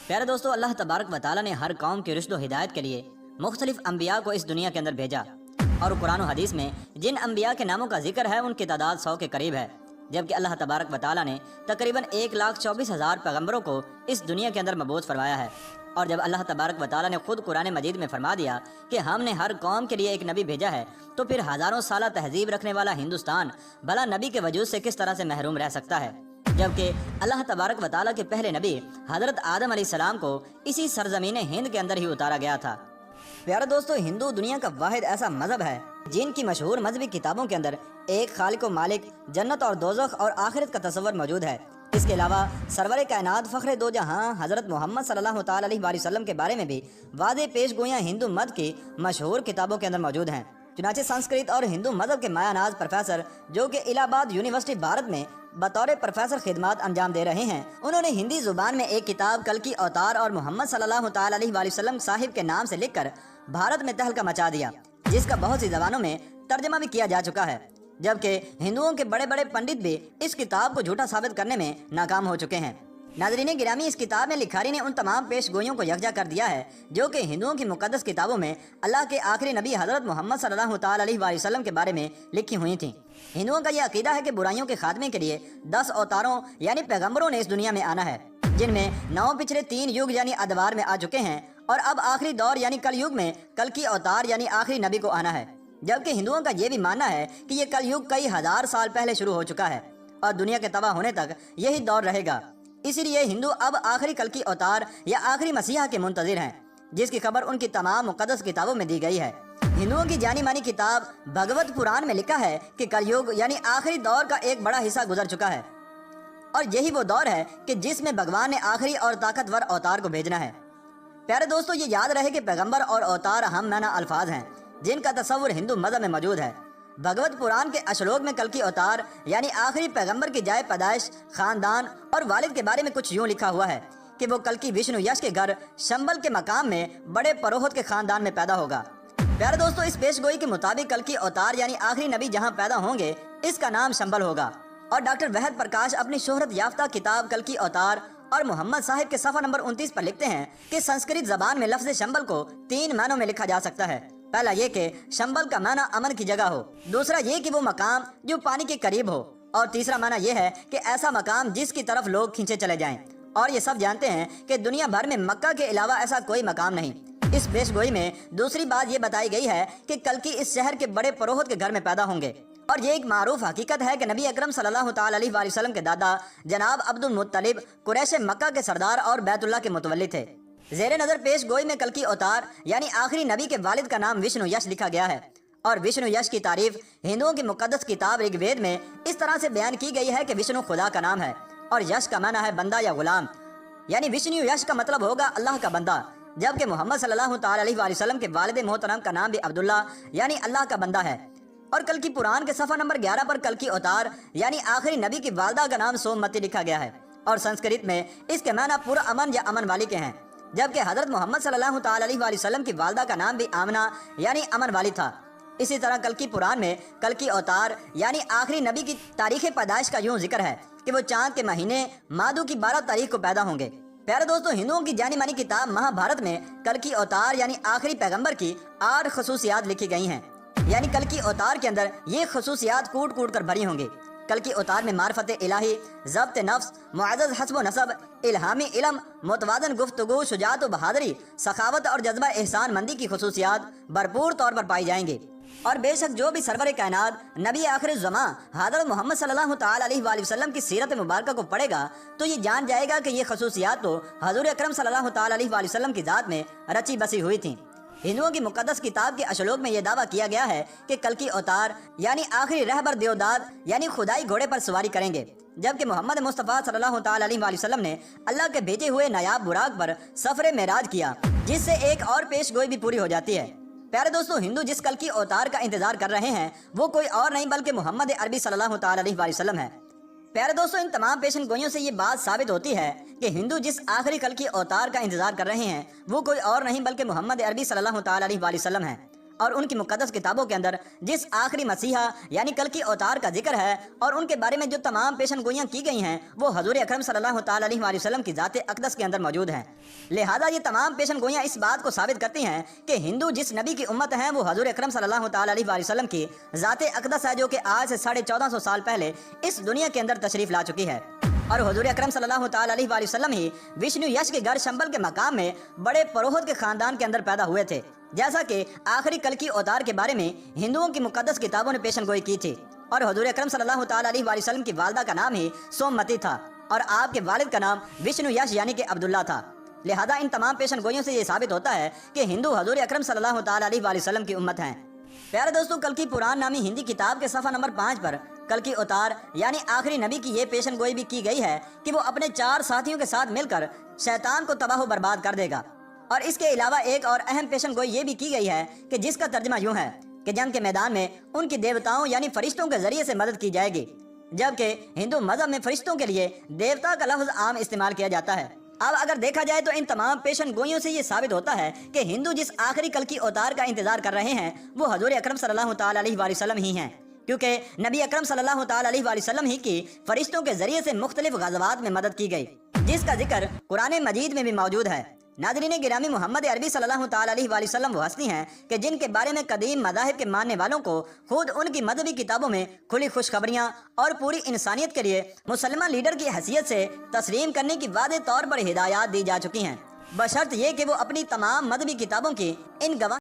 پیارے دوستو، اللہ تبارک و تعالیٰ نے ہر قوم کی رشد و ہدایت کے لیے مختلف انبیاء کو اس دنیا کے اندر بھیجا، اور قرآن و حدیث میں جن انبیاء کے ناموں کا ذکر ہے ان کی تعداد 100 کے قریب ہے، جبکہ اللہ تبارک و تعالیٰ نے تقریباً 1,24,000 پیغمبروں کو اس دنیا کے اندر مبعوث فرمایا ہے۔ اور جب اللہ تبارک و تعالیٰ نے خود قرآن مجید میں فرما دیا کہ ہم نے ہر قوم کے لیے ایک نبی بھیجا ہے، تو پھر ہزاروں سالہ تہذیب رکھنے والا ہندوستان بھلا نبی کے وجود سے کس طرح سے محروم رہ سکتا ہے، جبکہ اللہ تبارک و تعالیٰ کے پہلے نبی حضرت آدم علیہ السلام کو اسی سرزمین ہند کے اندر ہی اتارا گیا تھا۔ پیارے دوستو، ہندو دنیا کا واحد ایسا مذہب ہے جن کی مشہور مذہبی کتابوں کے اندر ایک خالق و مالک، جنت اور دوزخ اور آخرت کا تصور موجود ہے۔ اس کے علاوہ سرور کائنات فخر دو جہاں حضرت محمد صلی اللہ تعالیٰ علیہ وسلم کے بارے میں بھی واضح پیش گوئیاں ہندو مت کی مشہور کتابوں کے اندر موجود ہیں۔ چنانچہ سنسکرت اور ہندو مذہب کے مایہ ناز پروفیسر جو کہ الہ آباد یونیورسٹی بھارت میں بطور پروفیسر خدمات انجام دے رہے ہیں، انہوں نے ہندی زبان میں ایک کتاب کلکی اوتار اور محمد صلی اللہ تعالیٰ علیہ وسلم صاحب کے نام سے لکھ کر بھارت میں تہلکہ مچا دیا، جس کا بہت سی زبانوں میں ترجمہ بھی کیا جا چکا ہے، جبکہ ہندوؤں کے بڑے بڑے پنڈت بھی اس کتاب کو جھوٹا ثابت کرنے میں ناکام ہو چکے ہیں۔ ناظرین گرامی، اس کتاب میں لکھاری نے ان تمام پیش گوئیوں کو یکجا کر دیا ہے جو کہ ہندوؤں کی مقدس کتابوں میں اللہ کے آخری نبی حضرت محمد صلی اللہ تعالیٰ علیہ وسلم کے بارے میں لکھی ہوئی تھیں۔ ہندوؤں کا یہ عقیدہ ہے کہ برائیوں کے خاتمے کے لیے 10 اوتاروں یعنی پیغمبروں نے اس دنیا میں آنا ہے، جن میں 9 پچھلے 3 یگ یعنی ادوار میں آ چکے ہیں، اور اب آخری دور یعنی کل یگ میں کلکی اوتار یعنی آخری نبی کو آنا ہے۔ جبکہ ہندوؤں کا یہ بھی ماننا ہے کہ یہ کل یگ کئی ہزار سال پہلے شروع ہو چکا ہے اور دنیا کے تباہ ہونے تک یہی دور رہے گا۔ اسی لیے ہندو اب آخری کلکی اوتار یا آخری مسیحا کے منتظر ہیں، جس کی خبر ان کی تمام مقدس کتابوں میں دی گئی ہے۔ ہندوؤں کی جانی مانی کتاب بھگوت پران میں لکھا ہے کہ کل یگ یعنی آخری دور کا ایک بڑا حصہ گزر چکا ہے، اور یہی وہ دور ہے کہ جس میں بھگوان نے آخری اور طاقتور اوتار کو بھیجنا ہے۔ پیارے دوستو، یہ یاد رہے کہ پیغمبر اور اوتار ہم معنی الفاظ ہیں جن کا تصور ہندو مذہب میں موجود ہے۔ بھگوت پران کے اشلوک میں کلکی اوتار یعنی آخری پیغمبر کی جائے پیدائش، خاندان اور والد کے بارے میں کچھ یوں لکھا ہوا ہے کہ وہ کلکی وشنو یش کے گھر شمبل کے مقام میں بڑے پروہت کے خاندان میں پیدا ہوگا۔ پیارے دوستو، اس پیش گوئی کے مطابق کلکی اوتار یعنی آخری نبی جہاں پیدا ہوں گے اس کا نام شمبل ہوگا، اور ڈاکٹر وحد پرکاش اپنی شہرت یافتہ کتاب کلکی اوتار اور محمد صاحب کے صفحہ نمبر 29 پر لکھتے ہیں کہ سنسکرت زبان میں لفظ شمبل کو 3 معنوں میں لکھا جا سکتا ہے۔ پہلا یہ کہ شمبل کا معنی امن کی جگہ ہو، دوسرا یہ کہ وہ مقام جو پانی کے قریب ہو، اور تیسرا معنی یہ ہے کہ ایسا مقام جس کی طرف لوگ کھینچے چلے جائیں۔ اور یہ سب جانتے ہیں کہ دنیا بھر میں مکہ کے علاوہ ایسا کوئی مقام نہیں۔ اس پیش گوئی میں دوسری بات یہ بتائی گئی ہے کہ کلکی اس شہر کے بڑے پروہت کے گھر میں پیدا ہوں گے، اور یہ ایک معروف حقیقت ہے کہ نبی اکرم صلی اللہ تعالیٰ علیہ وسلم کے دادا جناب عبد المطلب قریش مکہ کے سردار اور بیت اللہ کے متولی تھے۔ زیر نظر پیش گوئی میں کلکی اوتار یعنی آخری نبی کے والد کا نام وشنو یش لکھا گیا ہے، اور وشنو یش کی تعریف ہندوؤں کی مقدس کتاب رگ وید میں اس طرح سے بیان کی گئی ہے کہ وشنو خدا کا نام ہے، اور یش کا معنی ہے بندہ یا غلام، یعنی وشنو یش کا مطلب ہوگا اللہ کا بندہ، جبکہ محمد صلی اللہ تعالیٰ علیہ وسلم کے والد محترم کا نام بھی عبداللہ یعنی اللہ کا بندہ ہے۔ اور کلکی پران کے صفحہ نمبر 11 پر کلکی اوتار یعنی آخری نبی کی والدہ کا نام سومتی لکھا گیا ہے، اور سنسکرت میں اس کے معنی پر امن یا امن والی کے ہیں، جبکہ حضرت محمد صلی اللہ تعالیٰ علیہ وسلم کی والدہ کا نام بھی آمنہ یعنی امن والی تھا۔ اسی طرح کلکی پران میں کلکی اوتار یعنی آخری نبی کی تاریخ پیدائش کا یوں ذکر ہے کہ وہ چاند کے مہینے مادو کی 12 تاریخ کو پیدا ہوں گے۔ پیارے دوستو، ہندوؤں کی جانی مانی کتاب مہا بھارت میں کلکی اوتار یعنی آخری پیغمبر کی 8 خصوصیات لکھی گئی ہیں، یعنی کلکی اوتار کے اندر یہ خصوصیات کوٹ کوٹ کر بھری ہوں گی۔ کلکی اوتار میں معرفت الہی، ضبط نفس، معزز حسب و نسب، الہامی علم، متوازن گفتگو، شجاعت و بہادری، سخاوت اور جذبہ احسان مندی کی خصوصیات بھرپور طور پر پائی جائیں گی۔ اور بے شک جو بھی سرور کائنات نبی آخر الزمان حضرت محمد صلی اللہ تعالیٰ علیہ وسلم کی سیرت مبارکہ کو پڑھے گا تو یہ جان جائے گا کہ یہ خصوصیات تو حضور اکرم صلی اللہ تعالیٰ علیہ وسلم کی ذات میں رچی بسی ہوئی تھیں۔ ہندوؤں کی مقدس کتاب کے اشلوک میں یہ دعویٰ کیا گیا ہے کہ کلکی اوتار یعنی آخری رہبر دیوداد یعنی خدائی گھوڑے پر سواری کریں گے، جبکہ محمد مصطفیٰ صلی اللہ تعالیٰ علیہ وسلم نے اللہ کے بھیجے ہوئے نایاب براق پر سفر معراج کیا، جس سے ایک اور پیش گوئی بھی پوری ہو جاتی ہے۔ پیارے دوستو، ہندو جس کلکی اوتار کا انتظار کر رہے ہیں وہ کوئی اور نہیں بلکہ محمد عربی صلی اللہ تعالیٰ علیہ وسلم ہے۔ پیارے دوستو، ان تمام پیشن گوئیوں سے یہ بات ثابت ہوتی ہے کہ ہندو جس آخری کلکی اوتار کا انتظار کر رہے ہیں وہ کوئی اور نہیں بلکہ محمد عربی صلی اللہ تعالیٰ علیہ وسلم ہیں، اور ان کی مقدس کتابوں کے اندر جس آخری مسیحا یعنی کل کی اوتار کا ذکر ہے اور ان کے بارے میں جو تمام پیشن گوئیاں کی گئی ہیں وہ حضور اکرم صلی اللہ تعالی علیہ وآلہ وسلم کی ذات اقدس کے اندر موجود ہیں۔ لہذا یہ تمام پیشن گوئیاں اس بات کو ثابت کرتی ہیں کہ ہندو جس نبی کی امت ہیں وہ حضور اکرم صلی اللہ تعالی علیہ وآلہ وسلم کی ذات اقدس ہے، جو کہ آج سے 1450 سال پہلے اس دنیا کے اندر تشریف لا چکی ہے۔ اور حضور اکرم صلی اللہ تعالی علیہ وآلہ وسلم ہی وشنو یش کے گھر شمبل کے مقام میں بڑے پروہت کے خاندان کے اندر پیدا ہوئے تھے، جیسا کہ آخری کل کی اوتار کے بارے میں ہندوؤں کی مقدس کتابوں نے پیشن گوئی کی تھی۔ اور حضور اکرم صلی اللہ تعالی علیہ وآلہ وسلم کی والدہ کا نام ہی سومتی تھا اور آپ کے والد کا نام وشنو یش یعنی کہ عبداللہ تھا۔ لہذا ان تمام پیشن گوئیوں سے یہ ثابت ہوتا ہے کہ ہندو حضور اکرم صلی اللہ تعالی علیہ وآلہ وسلم کی امت ہیں۔ پیارے دوستوں، کل کی پران نامی ہندی کتاب کے صفحہ نمبر 5 پر کل کی اوتار یعنی آخری نبی کی یہ پیشن گوئی بھی کی گئی ہے کہ وہ اپنے 4 ساتھیوں کے ساتھ مل کر شیطان کو تباہ و برباد کر دے گا۔ اور اس کے علاوہ ایک اور اہم پیشن گوئی یہ بھی کی گئی ہے کہ جس کا ترجمہ یوں ہے کہ جنگ کے میدان میں ان کی دیوتاؤں یعنی فرشتوں کے ذریعے سے مدد کی جائے گی، جبکہ ہندو مذہب میں فرشتوں کے لیے دیوتا کا لفظ عام استعمال کیا جاتا ہے۔ اب اگر دیکھا جائے تو ان تمام پیشن گوئیوں سے یہ ثابت ہوتا ہے کہ ہندو جس آخری کل کی اوتار کا انتظار کر رہے ہیں وہ حضور اکرم صلی اللہ تعالی علیہ وآلہ وسلم ہی ہیں، کیونکہ نبی اکرم صلی اللہ تعالی علیہ وآلہ وسلم ہی کی فرشتوں کے ذریعے سے مختلف غزوات میں مدد کی گئی، جس کا ذکر قرآن مجید میں بھی موجود ہے۔ ناظرین گرامی، محمد عربی صلی اللہ تعالی علیہ وآلہ وسلم وہ ہستی ہیں کہ جن کے بارے میں قدیم مذاہب کے ماننے والوں کو خود ان کی مذہبی کتابوں میں کھلی خوشخبریاں اور پوری انسانیت کے لیے مسلمان لیڈر کی حیثیت سے تسلیم کرنے کی واضح طور پر ہدایات دی جا چکی ہیں، بشرط یہ کہ وہ اپنی تمام مذہبی کتابوں کی ان گواہ